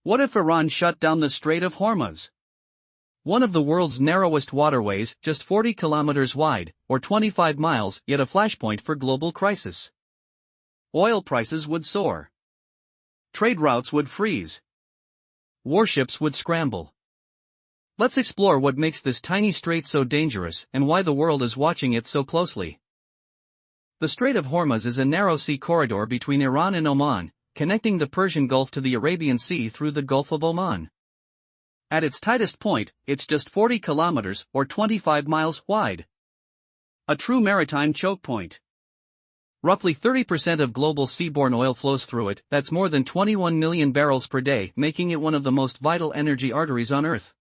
What if Iran shut down the Strait of Hormuz? One of the world's narrowest waterways, just 40 kilometers wide, or 25 miles, yet a flashpoint for global crisis. Oil prices would soar. Trade routes would freeze. Warships would scramble. Let's explore what makes this tiny strait so dangerous and why the world is watching it so closely. The Strait of Hormuz is a narrow sea corridor between Iran and Oman, connecting the Persian Gulf to the Arabian Sea through the Gulf of Oman. At its tightest point, it's just 40 kilometers or 25 miles wide. A true maritime choke point. Roughly 30% of global seaborne oil flows through it, that's more than 21 million barrels per day, making it one of the most vital energy arteries on Earth.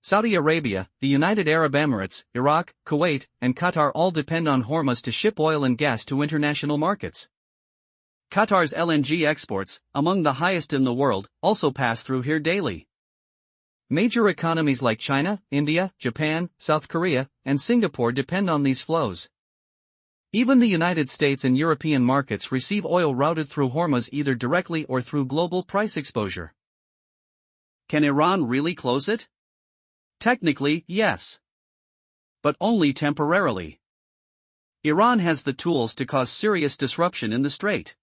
Saudi Arabia, the United Arab Emirates, Iraq, Kuwait, and Qatar all depend on Hormuz to ship oil and gas to international markets. Qatar's LNG exports, among the highest in the world, also pass through here daily. Major economies like China, India, Japan, South Korea, and Singapore depend on these flows. Even the United States and European markets receive oil routed through Hormuz either directly or through global price exposure. Can Iran really close it? Technically, yes. But only temporarily. Iran has the tools to cause serious disruption in the strait.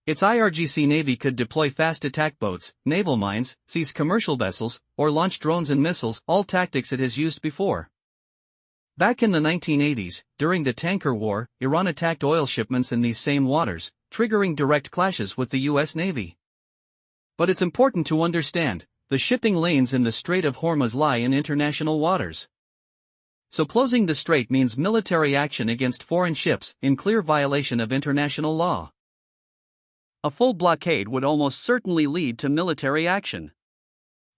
Its IRGC Navy could deploy fast attack boats, naval mines, seize commercial vessels, or launch drones and missiles, all tactics it has used before. Back in the 1980s, during the tanker war, Iran attacked oil shipments in these same waters, triggering direct clashes with the US Navy. But it's important to understand, the shipping lanes in the Strait of Hormuz lie in international waters. So closing the strait means military action against foreign ships, in clear violation of international law. A full blockade would almost certainly lead to military action.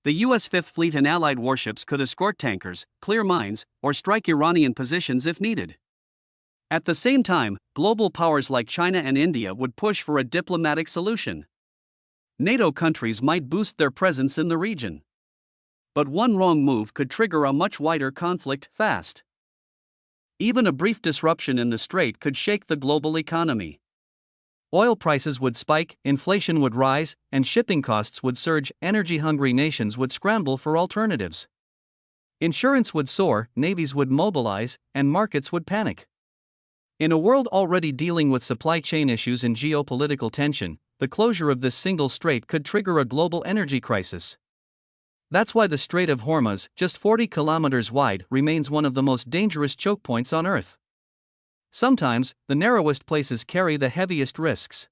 The U.S. Fifth Fleet and allied warships could escort tankers, clear mines, or strike Iranian positions if needed. At the same time, global powers like China and India would push for a diplomatic solution. NATO countries might boost their presence in the region. But one wrong move could trigger a much wider conflict fast. Even a brief disruption in the strait could shake the global economy. Oil prices would spike, inflation would rise, and shipping costs would surge. Energy-hungry nations would scramble for alternatives. Insurance would soar, navies would mobilize, and markets would panic. In a world already dealing with supply chain issues and geopolitical tension, the closure of this single strait could trigger a global energy crisis. That's why the Strait of Hormuz, just 40 kilometers wide, remains one of the most dangerous choke points on Earth. Sometimes, the narrowest places carry the heaviest risks.